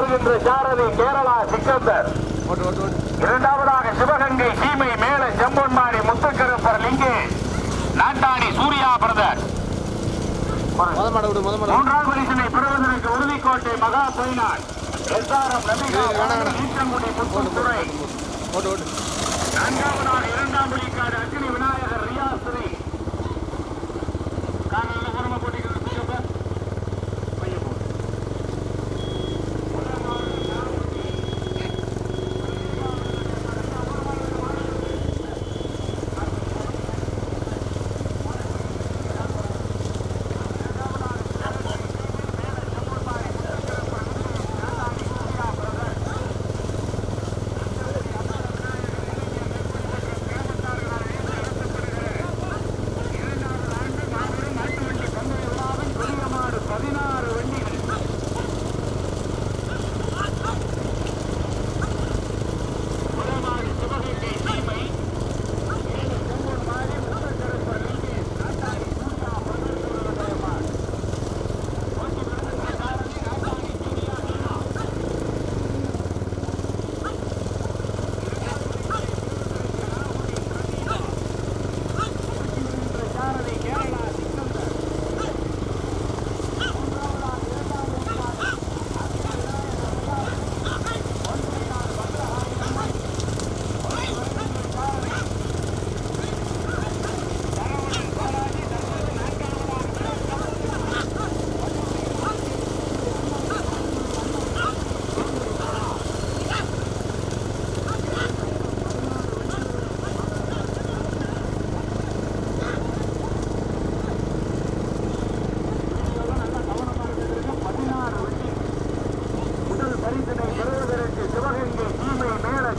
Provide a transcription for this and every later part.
செல்கின்ற சாரதி கேரளா சிக்கந்தர். இரண்டாவதாக சிவகங்கை சீமை மேல செம்பொன்மாடி முத்துக்கருப்பர் லிங்கே நாட்டாணி சூர்யா பிரதர். மூன்றாவது பரிசினை பெறுவதற்கு உறுதிக்கோட்டை மகா சைனான் எஸ்ஆர்எம் ஈச்சங்குடி புத்துத்துறை. நான்காவதாக இரண்டாம் புலிக்காடு அக்னி விநாயகர் ரியாஸ்ரீ.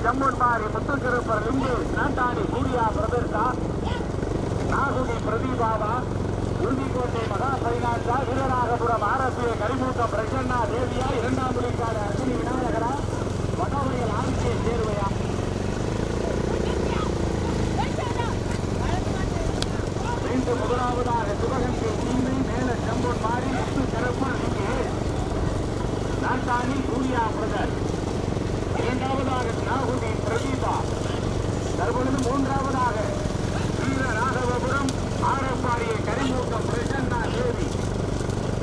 செம்பொன்மாரி முத்துக்கருப்பர் லிங்கே நாட்டாணி சூர்யா பிரதர்ஷா நாகுடி பிரதீபாவா உறுதிக்கோட்டை மகா சைனாட்சா வீரராகபுரம் ஆரம்பிய கரிமூக்கம் பிரசன்னா தேவியா இரண்டாம் புலிக்காடு அக்னி விநாயகரா வடவயல் ஆங்கிய சேர்வையா. மீண்டும் முதலாவதாக சிவகங்கை சீமை மேல செம்பொன்மாரி முத்துக்கருப்பர் லிங்கே நாட்டாணி சூர்யா பிரதர். இரண்டாவதாக நாகுடி பிரதீபா. தற்பொழுது மூன்றாவதாக வீரராகவபுரம் ஆரப்பாடிய கரிமூக்கம் பிரசன்னா தேவி.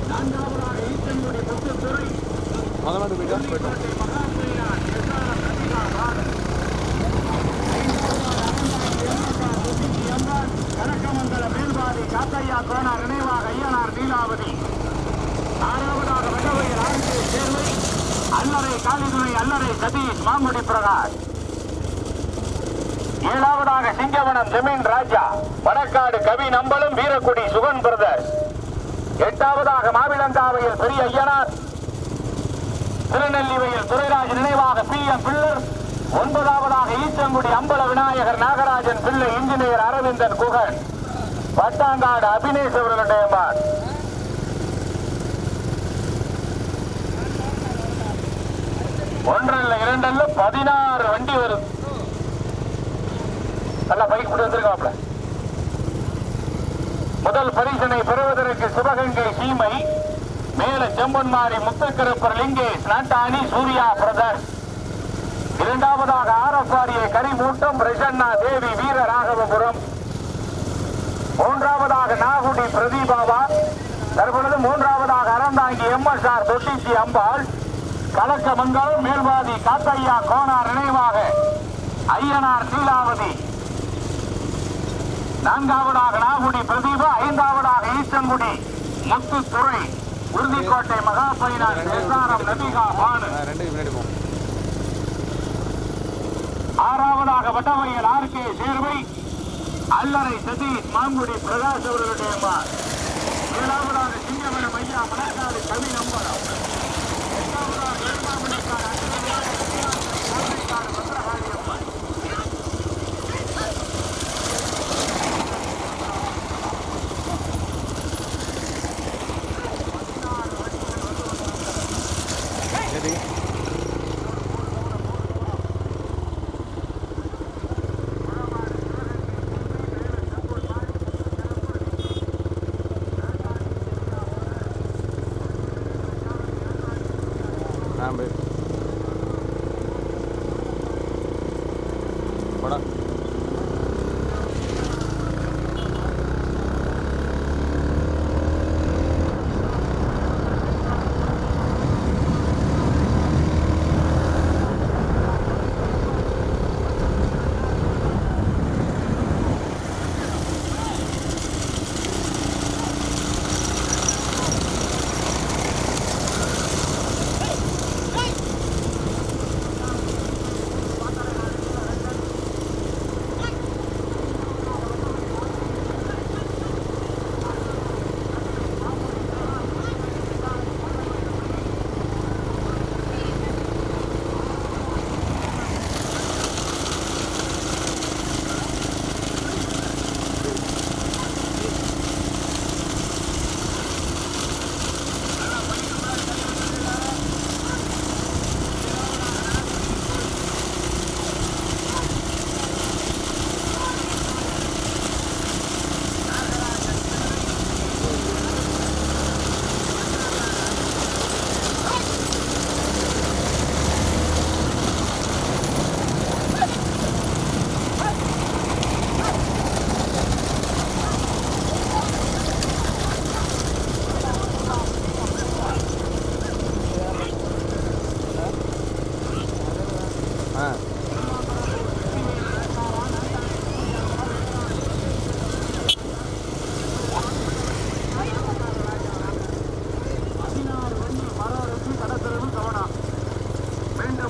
நான்காவதாக ஈச்சங்குடி புத்துத்துறை கனகமங்கல மேல்வாதி காத்தையா கோனார் நினைவாக ஐயனார் நீலாவதி. ஆறாவதாக வடவயல் ஆங்கிய சேர்வை அல்லறை காளிதுணை அல்லறை சதீஷ் மாங்குடி பிரகாஷ். ஏழாவதாக சிங்கவனம் ஜமீன் ராஜா வடக்காடு கவி நம்பலும் வீரக்குடி சுகன் பிரதர்ஸ். எட்டாவதாக மாவிளங்காவையில் பெரிய ஐயனார் திருநெல்லிவையில் துரைராஜ் நினைவாக PM பிள்ளர். ஒன்பதாவதாக ஈச்சங்குடி அம்பல விநாயகர் நாகராஜன் பிள்ளை இன்ஜினியர் அரவிந்தன் குகன் பட்டாங்காடு அபினேஷ் அவர்களுடைய மார். ஒன்றல்ல இரண்டல்ல 16 வண்டி வருது. நல்லா பைக் போட்டு வந்திருக்காப்ல. முதல் பரிசனை பெறுவதற்கு சிவகங்கை சீமை மேல செம்பொன்மாரி முத்துக்கருப்பர் லிங்கேஷ் நாட்டாணி சூர்யா பிரதர்ஸ். இரண்டாவதாக ஆரப்பாடிய கரிமூட்டம் பிரசன்னா தேவி வீரராகவபுரம். மூன்றாவதாக நாகுடி பிரதீபாவா. தற்பொழுது மூன்றாவதாக அறந்தாங்கி MSR தொட்டிச்சி அம்பாள் கலக்கமங்கலம் மேல்வாதி காத்தையா கோனார் நினைவாக ஐயனார் நீலாவதி. நான்காவதாக நாகுடி பிரதீபா. ஐந்தாவதாக ஈச்சங்குடி முத்துத்துறை உறுதிக்கோட்டை மகா பைனான் SRM நபிகா பானு. ஆறாவதாக வடவயல் RK சேர்வை அல்லறை சதீஷ் மாங்குடி பிரகாஷ் அவர்களுடைய மார். ஏழாவதாக சிங்கவனம் ஐயா மணக்காடு கவி நம்பரம். எட்டாவதாக ஏழாமணிக்காடு பத்திரகாளியம்மன். Ambil. போடா.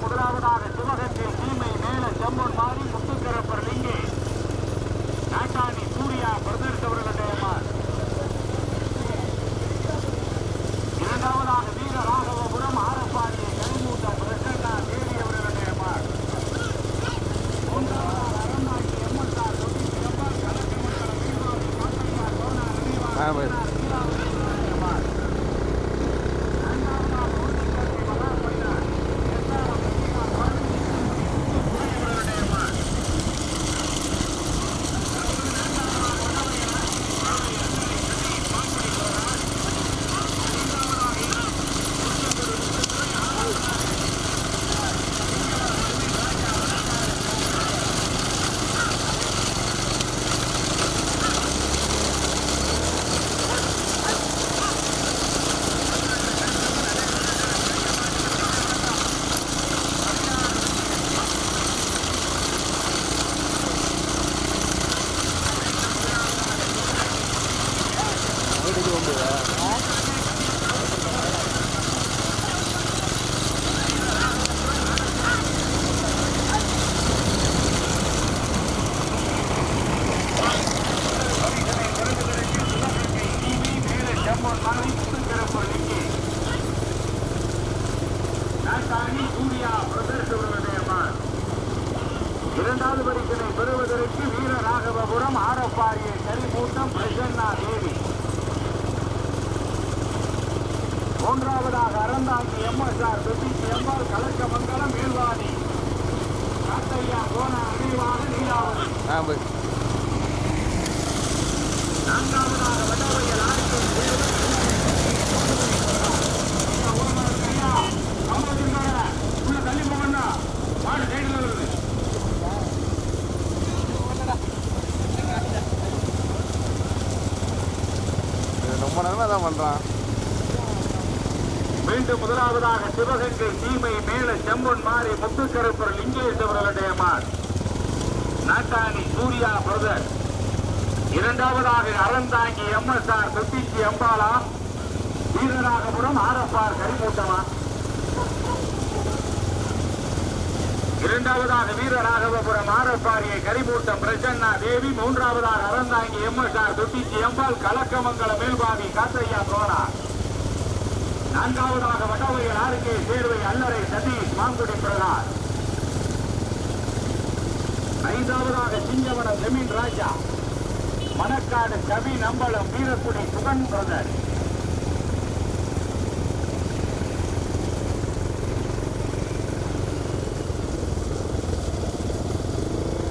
முதலாவதாக சிவகங்கை சீமை மேல செம்பொன் மாறி முத்துக்கரப்பர் லிங்கே நாட்டாணி சூர்யா பிரதர்ஸ் அவர்களுடைய மார். இரண்டாவதாக வீர ராகவபுரம் ஆரப்பாடியை கரிமூட்டம் பிரசன்னா தேவி அவர்களுடைய மார். மூன்றாவதாக அறந்தாங்கி எம்எஸ்ஆர் தொகுதி எம்ஆர் கலக்கமங்கல வீரவாதி காட்டையா சோனா நினைவாக மார். இரண்டாவது பரிசினை பெறுவதற்கு வீர ராகவபுரம் ஆரப்பாடியை கரிமூட்டம் பிரசன்னா தேவி. மூன்றாவதாக அறந்தாங்கி எம்எஸ்ஆர் தொகுதி எம்ஆர் கலக்கமங்கலம் மேல்வாடி காட்டையா சோனா நினைவாக நீலாவதி. நான்காவதாக வடவையல் உள்ள தள்ளி போகண்டா மாடு சைடுல வருது. ரொம்ப நேரமா தான் பண்றான். மீண்டும் முதலாவதாக சிவகங்கை சீமை மேல செம்பொன் மாறி முத்துக்கருப்பர் லிங்கேஷ் அவர்களுடைய மார் நாட்டாணி சூர்யா பிரதர். இரண்டாவதாக அறந்தாங்கி எம்எஸ்ஆர் தொட்டிச்சி அம்பாலா வீரராகபுரம் ஆரப்பார் கரிமூட்டமா. இரண்டாவதாக வீரராகவபுரம் ஆரப்பாரியை கரிமூட்டம் பிரசன்னா தேவி. மூன்றாவதாக அறந்தாங்கி எம்எஸ்ஆர் தொட்டிச்சி அம்பாள் கலக்கமங்கல மேல்பாதி காத்தையா சோனா. நான்காவதாக வடவையல் ஆர்கே சேர்வை அல்லறை சதீஷ் மாங்குடி பிரகாஷ். ஐந்தாவதாக சிங்கவனம் ஜமீன் ராஜா மணக்காடு கவி நம்பலம் வீரக்குடி சுகன் பிரதர்.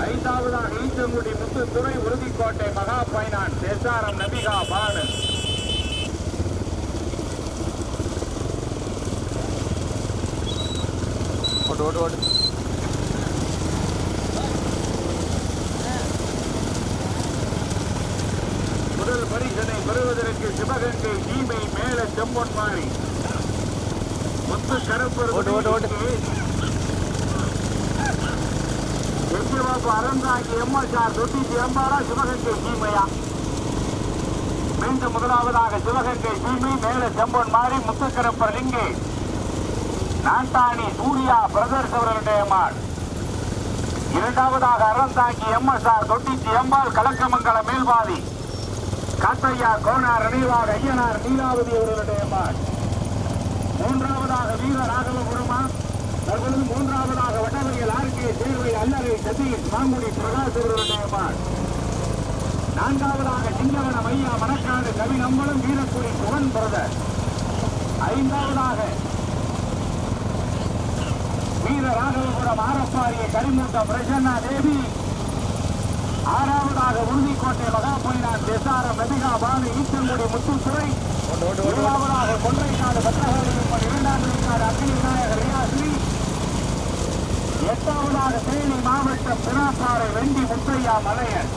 ஐந்தாவதாக ஈச்சங்குடி முத்துத்துறை உறுதிக்கோட்டை மகா பைனான்ஸ் எஸ்ஆர்எம் நபிகா பானு. ஓட்டு ஓட்டு ஓட்டு. பெறுவதற்கு சிவகங்கை சீமை மேல செம்பொன் மாறி முத்து கருப்பு எங்கிவாப்பு அறந்தாங்கி எம்எஸ்ஆர் தொட்டிச்சி எம்பாரா சிவகங்கை சீமையா. மீண்டும் முதலாவதாக சிவகங்கை சீமை மேல செம்பொன் மாறி முத்துக்கருப்பர் லிங்கே நாட்டாணி சூர்யா பிரதர்ஸ் அவர்களுடைய மாள். இரண்டாவதாக அறந்தாங்கி எம்எஸ்ஆர் தொட்டிச்சி எம்பால் கலக்கமங்கல மேல்வாதி காத்தையா கோனார் நினைவாக ஐயனார் நீலாவதி அவர்களுடைய மாள். மூன்றாவதாக வீர ராகவபுரமா. தற்பொழுது மூன்றாவதாக வட்டவரையில் ஆர்கே சேர்வை அல்லறை சதீஷ் மாங்குடி பிரகாஷ் அவர்களுடைய மாள். நான்காவதாக சிங்கவனம் ஐயா மணக்காடு கவி நம்பலம் வீரக்குடி புகன் பிரதர். ஐந்தாவதாக வீர ராகவபுரம் ஆரப்பாரிய கரிமூட்டம் பிரசன்னா தேவி. ஆறாவதாக உறுதிக்கோட்டை மகாபொய்னான் தேசாரம் நபிகா பானு ஈச்சங்குடி முத்துத்துறை. ஏழாவதாக கொன்றைக்காடு பத்திரகாளியம்மன் இரண்டாம் விழுக்காடு அக்னி விநாயகர் ரியாஸ்ரீ. எட்டாவதாக தேனி மாவட்டம் பினாப்பாறை வெண்டி முத்தையா மலையன்.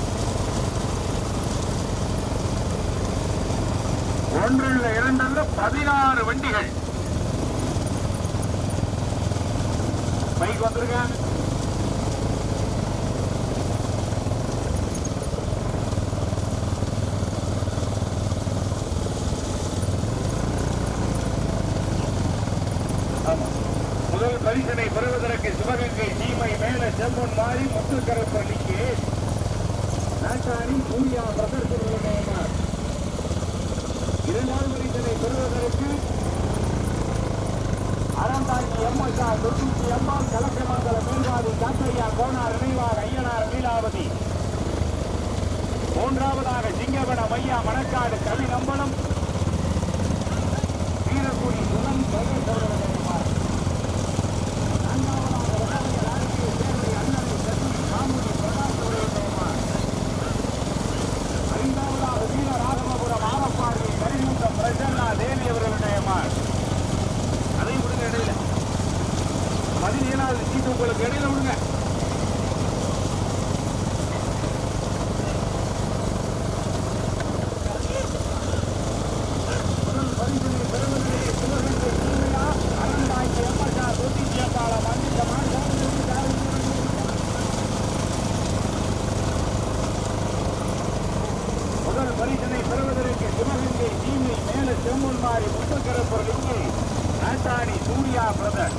ஒன்றில் இரண்டல்ல 16 வண்டிகள் பைக் வந்திருக்காங்க. முதல் பரிசனை பெறுவதற்கு சிவகங்கை சீமை மேல செம்பொன் மாறி முத்துக்கருப்பள்ளிக்கு நாட்டாணி சூர்யா பிரதர்ஸ். இரண்டாவது பரிசனை பெறுவதற்கு அறந்தாங்கி எம்எஸ்ஆர் தொட்டிச்சி எம்பால் கலக்கமங்கல மேல்வாதி காத்தையா கோனார் நினைவார் ஐயனார் நீலாவதி. மூன்றாவதாக சிங்கவனம் ஐயா மணக்காடு கவி நம்பலம் வீரக்குடி சுகன் பிரதர்ஸ். ஐந்தாவதாக வீர ராகவபுரம் ஆரப்பாடி கரிமூட்டம் பிரசன்னா தேவி அவர்களுடைய மாள். அதையும் விடுங்க இடையில 17வது சீட்டு உங்களுக்கு இடையில விடுங்க. முதல் பரிசனை பெறுவதிலே சிவகங்கை சீமையா அறந்தாங்கி எம்எஸ்ஆர் தொட்டிச்சி எம்பாலம் அஞ்சிட்ட முதல் பரிசனை பெறுவதற்கு சிவகங்கை சீமை மேல செம்மொன் மாறி முத்துக்கருப்பர் லிங்கே நாட்டாணி சூர்யா பிரதர்.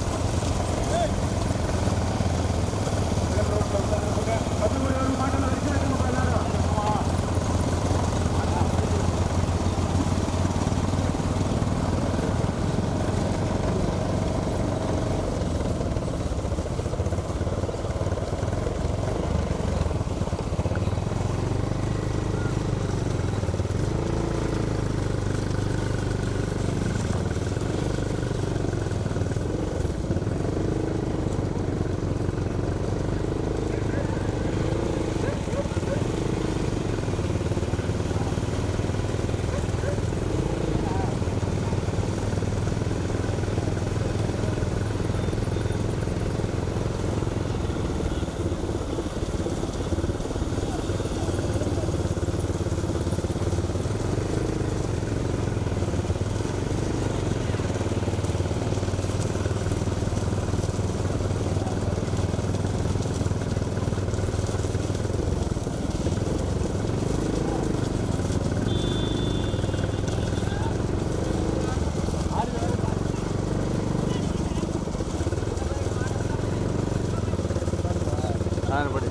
படி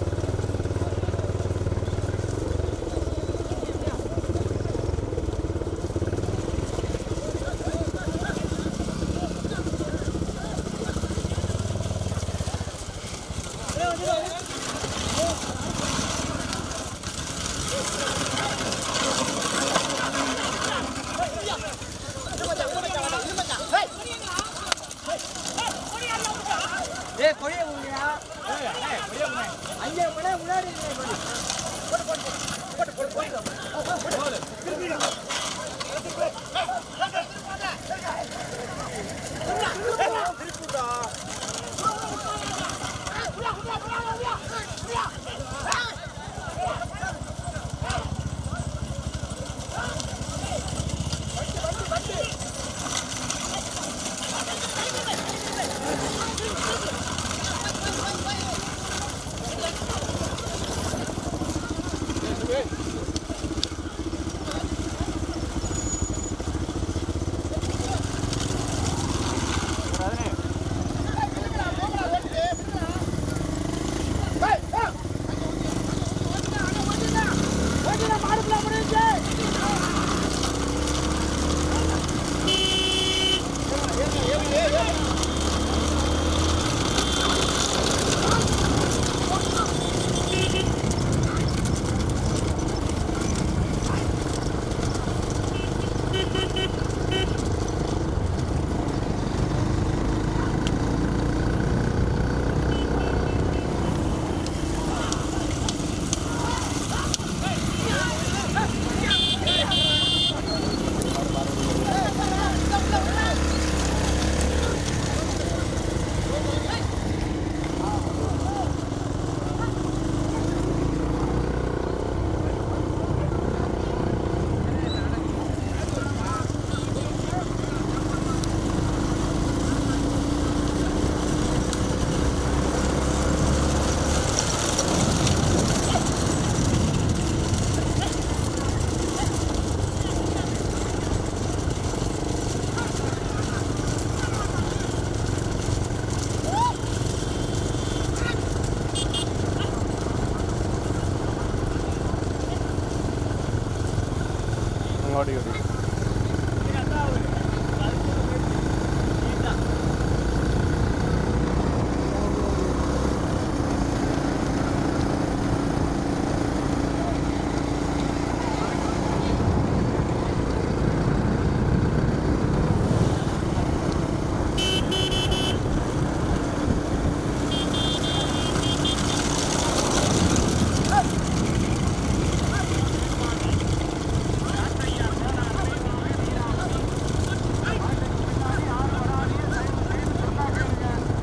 ஓடி ஓடி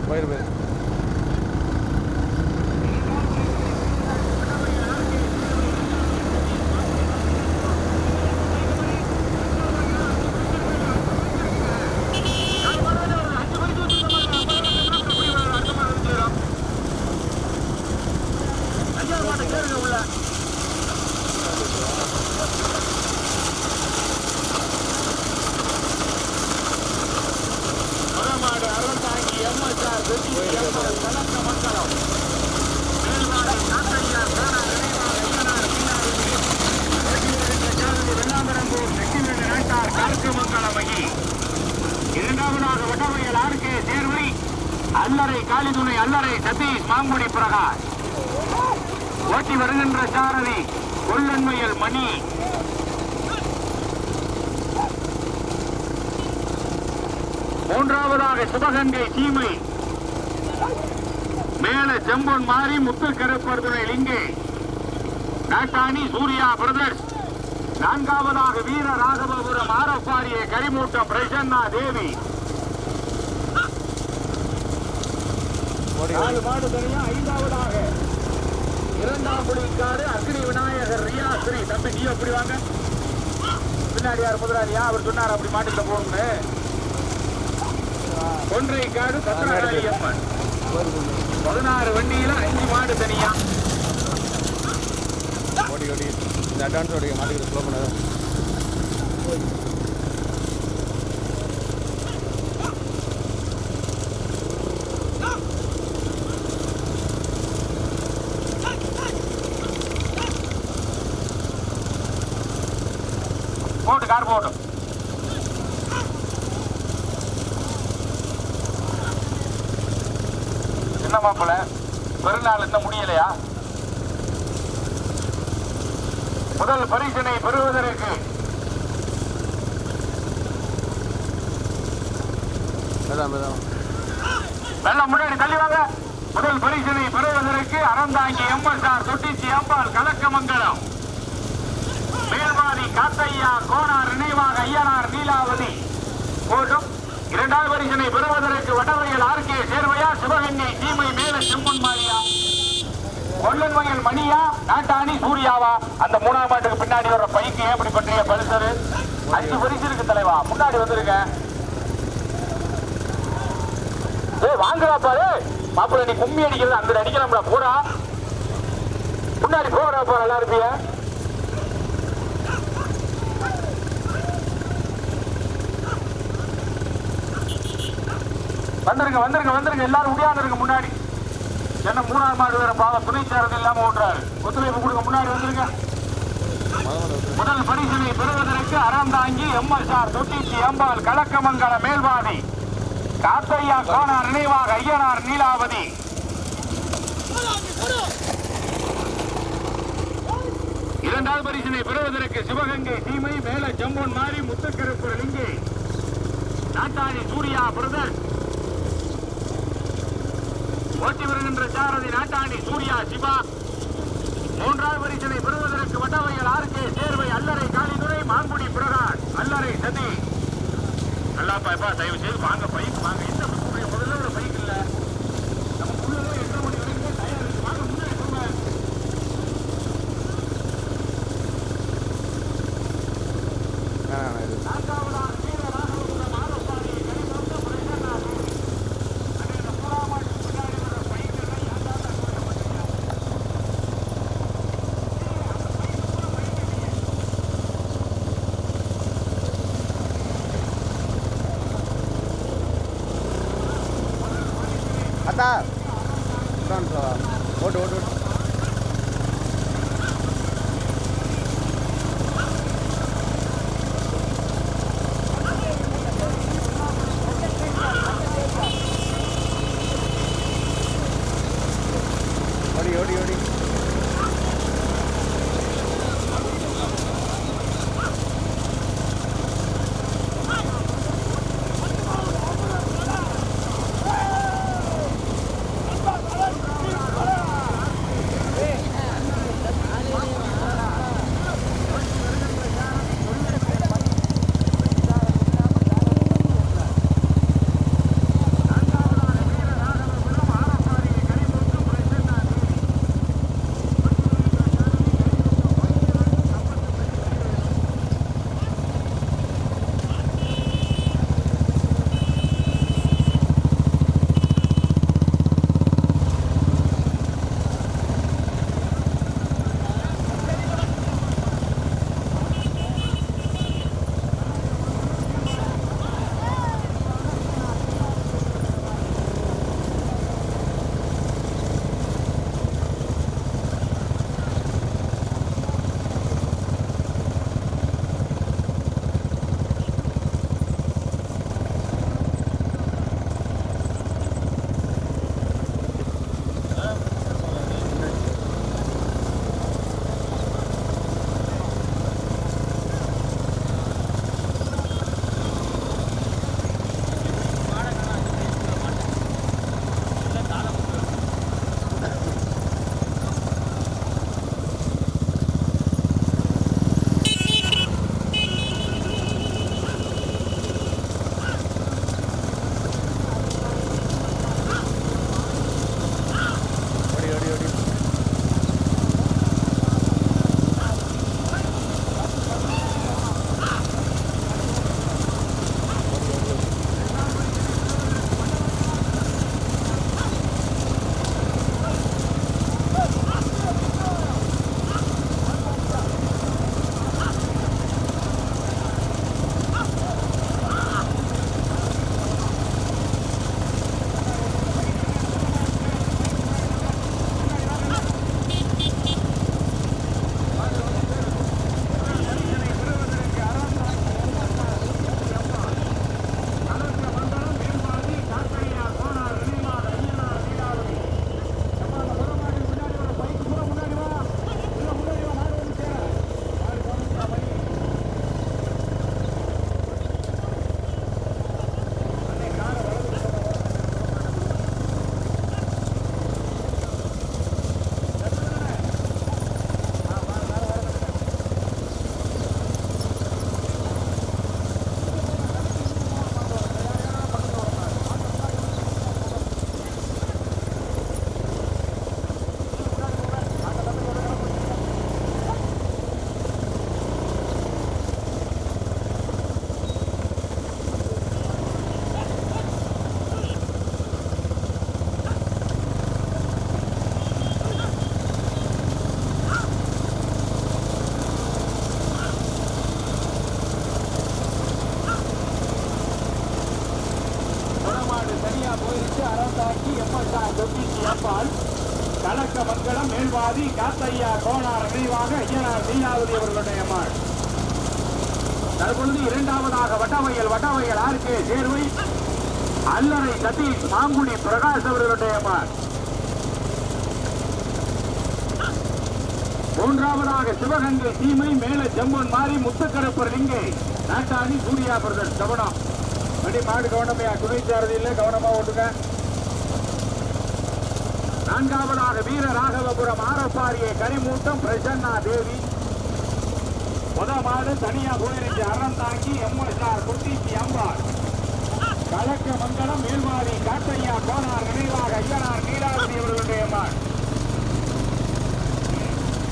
போயிரு போயிரு இரண்டாவதாக வட்டமையல் ஆர்கே சேர்வை அல்லறை காளிதுணை அல்லறை சதீஷ் மாங்குடி பிரகாஷ் ஓட்டி வருகின்ற சாரதி கொல்லன்மையல் மணி மூன்றாவதாக சிவகங்கை சீமை மேல செம்பொன் மாறி முத்துக்கருப்பர்துணை லிங்கே நாட்டாணி சூர்யா பிரதர்ஸ் நான்காவதாக வீர ராகவபுரம் ஆரப்பாரிய கரிமூட்டம் பிரசன்னா தேவி மாடு தனியா ஐந்தாவதாக இரண்டாம் புலிக்காரு அக்னி விநாயகர் ரியாஸ்ரீ தம்பி நீ அப்படி வாங்க பின்னாடி யார் முதலாளியா அவர் சொன்னார் அப்படி மாட்டுல போகணும்னு கொன்றைக்காடு பத்திரகாளி அம்மன் 16 வண்டியில 5 மாடு தனியா ஓடி ஓடி இந்த அட்வான்ஸ் ஓடி மாட்டுக்கு ஸ்லோ பண்ணாத போட்டு கார் போட்டு என்ன மாப்பிள்ள பெருநாள் இன்னும் முடியலையா? முதல் பரிசினை பெறுவதற்கு வெள்ளம் முன்னாடி தள்ளி வாங்க. முதல் பரிசினை பெறுவதற்கு அறந்தாங்கி எம்எஸ்ஆர் தொட்டிச்சி அம்பாள் கலக்கமங்கலம் மேல்வாதி காத்தையா கோனார் நினைவாக ஐயனார் நீலாவதி போட்டும். இரண்டாவது பரிசினை பெறுவதற்கு வடவயல் ஆர்கே சேர்வையா சிவகங்கை சீமை மேல செம்பொன் மாரியா கொல்லன்வயல் மணியா நாட்டாணி சூர்யாவா? அந்த மூணாம் ஆண்டுக்கு பின்னாடி வர்ற பைக்கு ஏன் இப்படி பண்றீங்க? பல்சரு 5 பரிசு இருக்கு தலைவா, முன்னாடி வந்துருங்க. வாங்குறா பாரு மாப்பிள்ள, நீ கும்மி அடிக்கிறது அங்க அடிக்கிறா போடா, முன்னாடி போறா போற நல்லா இருப்பிய. வந்துருங்க வந்துருங்க வந்துருங்க எல்லாரும் உடையாந்துருங்க முன்னாடி. என்ன மூணாவது மாடு வேற பாவ துணை சாரதி இல்லாம ஓட்டுறாரு, ஒத்துழைப்பு கொடுங்க முன்னாடி வந்துருங்க. முதல் பரிசினை பெறுவதற்கு அறந்தாங்கி எம்எஸ்ஆர் தொட்டிச்சி அம்பாள் கலக்கமங்கல மேல்வாதி காத்தையா கோனார் நினைவாக ஐயனார் நீலாவதி. இரண்டாவது பரிசினை பெறுவதற்கு சிவகங்கை சீமை மேல ஜம்பொன் மாறி முத்துக்கருப்பர் லிங்கே நாட்டாணி சூர்யா பிரதர்ஸ் ஓட்டி வருகின்ற சாரதி நாட்டாணி சூர்யா சிவா. மூன்றாவது பரிசினை பெறுவதற்கு வட்டவயல் ஆர்கே சேர்வை அல்லறை காளிதுரை மாங்குடி பிரகாஷ் அல்லறை சதி. நல்லா பாப்பா தயவு செய்து வாங்க, பைக் வாங்க. என்ன முதல்ல ஒரு பைக் இல்ல நமக்குள்ள 8 மணி வரைக்கும் தயார் இருக்கு, வாங்க முன்னாடி போங்க. நான்காவதாக வீர ராகவபுரம் ஆரப்பாடி கரிமூட்டம் பிரசன்னா தேவி. அந்த மூணாம் ஆண்டு பின்னாடி வர பைக் எல்லாம் யாராவது அத்தா ஓட்டு ஓட்டு ஓட்டு. ஓடி ஓடி ஓடி கலக்க மங்கலம் மேல்வாதி காத்தையா கோனார் நினைவாக ஐயனார் நீலாவதி அவர்களுடைய மாள். தற்பொழுது இரண்டாவதாக வட்டவயல் ஆர்கே சேர்வை அல்லறை சதீஷ் மாங்குடி பிரகாஷ் அவர்களுடைய மாள். மூன்றாவதாக சிவகங்கை சீமை மேல செம்மன் மாறி முத்துக்கருப்பர் லிங்கே நாட்டாணி சூர்யா பிரதர் கவனம். வண்டி மாடு கவனமையா, துணை சாரதி இல்லை, கவனமா ஓட்டுங்க. நான்காவதாக வீர ராகவபுரம் ஆரப்பாரியை கரிமூட்டம் பிரசன்னா தேவி. மாடு தனியா போயிருச்சு அறந்தாங்கி எம்எஸ்ஆர் குட்டிச்சி அம்பாள். கலக்க மங்கலம் மேல்வாரி காட்டையா கோனார் நினைவாக ஐயனார் நீலாவதி அவர்களுடைய மாடு.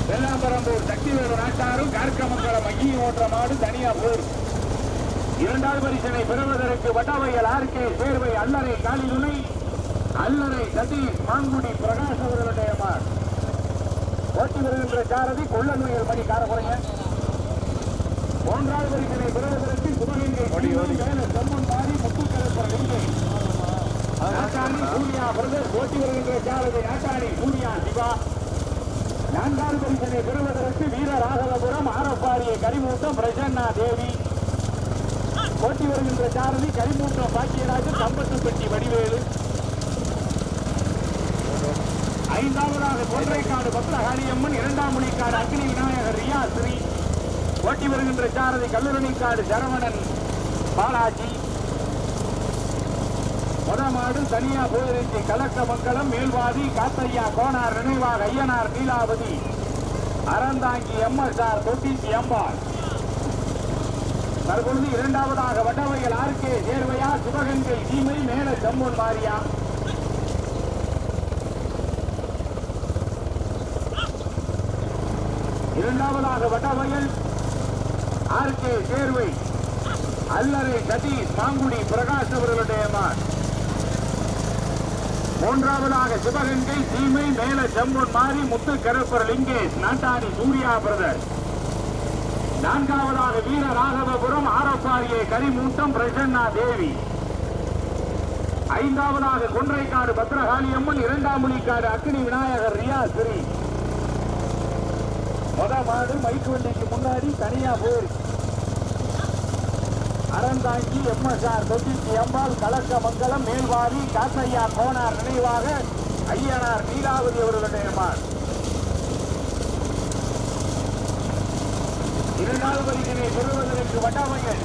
வெள்ளாம்பரம்பூர் சக்திவேலு நாட்டாரும் கார்க்கமங்கலம் ஐயும் ஓன்ற மாடு தனியா போர். இரண்டாவது பரிசனை பெறுவதற்கு வட்டவயல் ஆர்கே சேர்வை அல்லறை காளிதுணை அல்லறை சதீஷ் மாங்குடி பிரகாஷ் அவர்களுடைய மாடு. ஓட்டி வருகின்ற சாரதி கொள்ளநுயல் மணி காரகுறைய. மூன்றாவது பரிசனை பெறுவதற்கு சிவகங்கை மேல செம்மன் மாறி முத்துக்கருப்பர் லிங்கே நாட்டாணி சூர்யா பிரதர். ஓட்டி வருகின்ற சாரதி நாட்டாணி சூர்யா சிவா. நான்காவது பரிசனை பெறுவதற்கு வீர ராகவபுரம் ஆரப்பாரியை கரிமூட்டம் பிரசன்னா தேவி. ஓட்டி வருகின்ற சாரதி கரிமூட்டம் பாக்கியராஜன் கம்பத்துப்பட்டி வடிவேலு. ஐந்தாவதாக கொன்றைக்காடு பத்ரகாளியம்மன், இரண்டாம் முனிக்காடு அக்னி விநாயகர் ரியாஸ்ரீ, ஓட்டி வருகின்ற சாரதி கல்லூரணிக்காடு சரவணன் பாலாஜி. முதமாடு தனியா போயிருச்சு கலக்க மங்கலம் மேல்வாதி காத்தையா கோனார் நினைவாக ஐயனார் நீலாவதி, அறந்தாங்கி எம்எஸ்ஆர் தொட்டிச்சி அம்பாள். தற்பொழுது இரண்டாவதாக வட்டவையில் ஆர்கே சேர்வையா சிவகங்கை சீமை மேல ஜம்பூன் மாரியா. இரண்டாவதாக வட்டவையில் ஆர்கே சேர்வை அல்லறை சதீஷ் மாங்குடி பிரகாஷ் அவர்களுடைய மான். மூன்றாவதாக சிவகங்கை சீமை மேல ஜம்பூன் மாரி முத்து கருப்பர் லிங்கேஷ் நாட்டாணி சூர்யா பிரதர். நான்காவதாக வீர ராகவபுரம் ஆரப்பாரியை கரிமூட்டம் பிரசன்னா தேவி. ஐந்தாவதாக கொன்றைக்காடு பத்ரகாளியம்மன், இரண்டாம் முனிக்காடு அக்னி விநாயகர் ரியாஸ்ரீ. மாடு மைக்கு வண்டிக்கு முன்னாடி தனியா போயிரு. அறந்தாங்கி எம்எஸ்ஆர் தொட்டிச்சி அம்பாள் கலக்க மங்கலம் மேல்வாரி காத்தையா கோனார் நினைவாக ஐயனார் நீலாவதி அவர்களுடைய மாடு. இரண்டாவது பரிசினை பெறுவதற்கு வட்டாமைகள்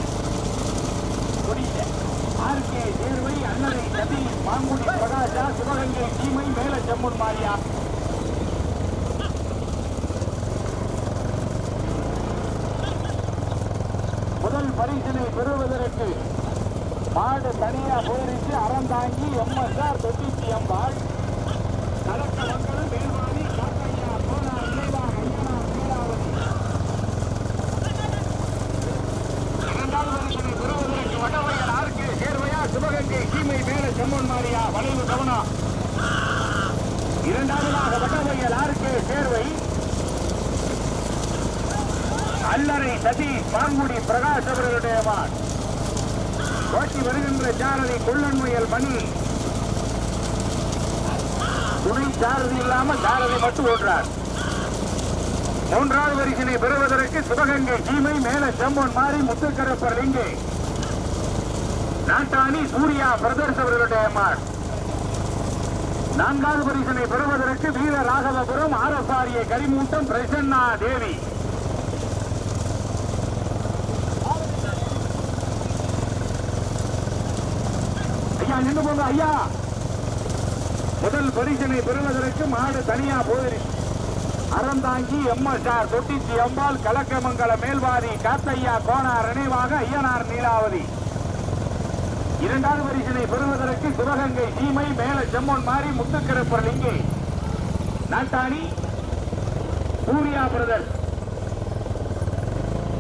கொடிய ஆர்கே சேர்வை அண்ணனை சதீஷ் மாங்குடி பிரகாஷா சிவகங்கை சீமை மேல ஜம்பூன் மாரியா. முதல் பரிசினை பெறுவதற்கு மாடு தனியா போயிருச்சு. அறந்தாங்கி எம்எஸ்ஆர் தொட்டிச்சி அம்பாள் கலக்க மங்கலம் மேல்வாரி காக்கையா கோனார் நினைவாக ஐயனார் நீலாவதி. இரண்டாவது பரிசினை பெறுவதற்கு வடவையல் ஆர்கே சேர்வையா சிவகங்கை சீமை மேல ஜம்பூன் மாரியா. வளைவு கவனம். இரண்டாவதாக வடவையல் ஆர்கே சேர்வை அல்லறை சதீஷ் மாங்குடி பிரகாஷ் அவர்களுடைய மான். ஓட்டி வருகின்ற சாரதி கொள்ளன்முயல் மணி. துணை சாரதி இல்லாம சாரதி மட்டும் ஓடுறார். மூன்றாவது பரிசினை பெறுவதற்கு சிவகங்கை சீமை மேல ஜம்பூன் மாரி முத்துக்கரப்பர் லிங்கே நாட்டாணி சூர்யா பிரதர்ஸ் அவர்களுடைய மான். நான்காவது பரிசினை பெறுவதற்கு வீர ராகவபுரம் ஆரப்பாரியை கரிமூட்டம் பிரசன்னா தேவி. நின்று போங்க ஐயா. முதல் பரிசினை பெறுவதற்கு மாடு தனியா போயிரு. அறந்தாங்கி எம்எஸ்ஆர் தொட்டிச்சி அம்பாள் கலக்கமங்கல மேல்வாதி காத்தையா கோனார் நினைவாக ஐயனார் நீலாவதி. இரண்டாவது பரிசினை பெறுவதற்கு சிவகங்கை சீமை மேல ஜம்பூன் மாரி முத்துக்கரப்பர் லிங்கே நாட்டாணி சூர்யா பிரதர்.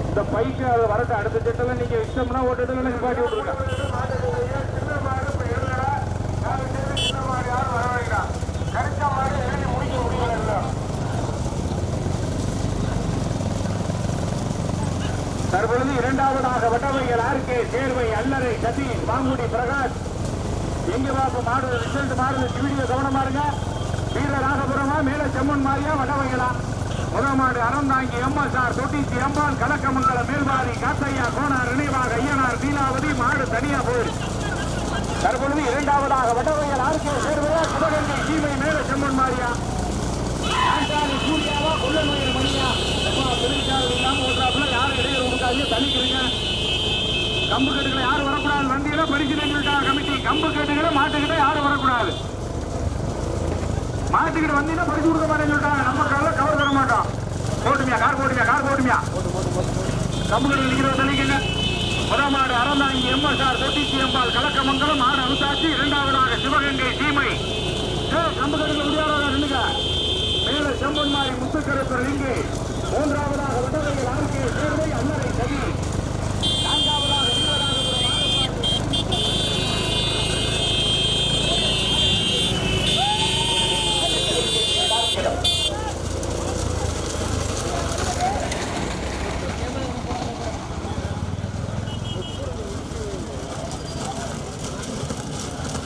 இந்த பைக்கு அது வரட்டு அடுத்த திட்டத்துல நீங்க இஷ்டம்னா ஓட்டத்துல நிப்பாட்டி விட்டுருக்க. தற்பொழுது இரண்டாவதாக வட்டவைகள் ஆர்கே சேர்வை அல்லறை சதீஷ் மாங்குடி பிரகாஷ். எங்க பாப்ப மாடு ரிசல்ட் மாடு வீடியோ கவனமா இருங்க. வீர ராகபுரமா மேல ஜம்பூன் மாரியா வட்டவைகளா. முதல் மாடு அறந்தாங்கி எம்எஸ்ஆர் தொட்டிச்சி அம்பான் கலக்கமங்கல மேல்வாரி காத்தையா கோனார் நினைவாக ஐயனார் நீலாவதி. மாடு தனியா போயிரு. தற்பொழுது இரண்டாவதாக வட்டவைகள் ஆர்கே சேர்வையா சிவகங்கை சீமை மேல ஜம்பூன் மாரியா. சூர்யாவா கொள்ளநோயர் மணியா. தொழிற்சாலை இல்லாம ஓட்டுறாப்புல யாரும் இடையில கொடுக்காது தள்ளிக்கிறீங்க. கம்பு கட்டுகளை யாரும் வரக்கூடாது. வண்டியில பரிசீலனை கமிட்டி கம்பு கட்டுகளை மாட்டுக்கிட்ட யாரும் வரக்கூடாது. மாட்டுக்கிட்ட வந்தீங்கன்னா பரிசு கொடுக்க மாட்டேன்னு சொல்லிட்டாங்க. நம்ம கால கவர் தர மாட்டோம். போட்டுமியா கார் போட்டுமியா கார் போட்டுமியா கம்பு கட்டுகள் நிற்கிறத தள்ளிக்கங்க. முதல் மாடு அறந்தாங்கி எம்எஸ்ஆர் தொட்டிச்சி அம்பாள் கலக்கமங்கலம் மாடு அனுசாட்சி. இரண்டாவதாக சிவகங்கை சீமை கம்பு கட்டுகளை முடியாத நின்னுங்க மேல ஜம்பூன் மாரி முத்துக்கரப்பர் லிங்கே. மூன்றாவதாக வடவையில் ஆர்கே சேர்வை அல்லறை சதீஷ்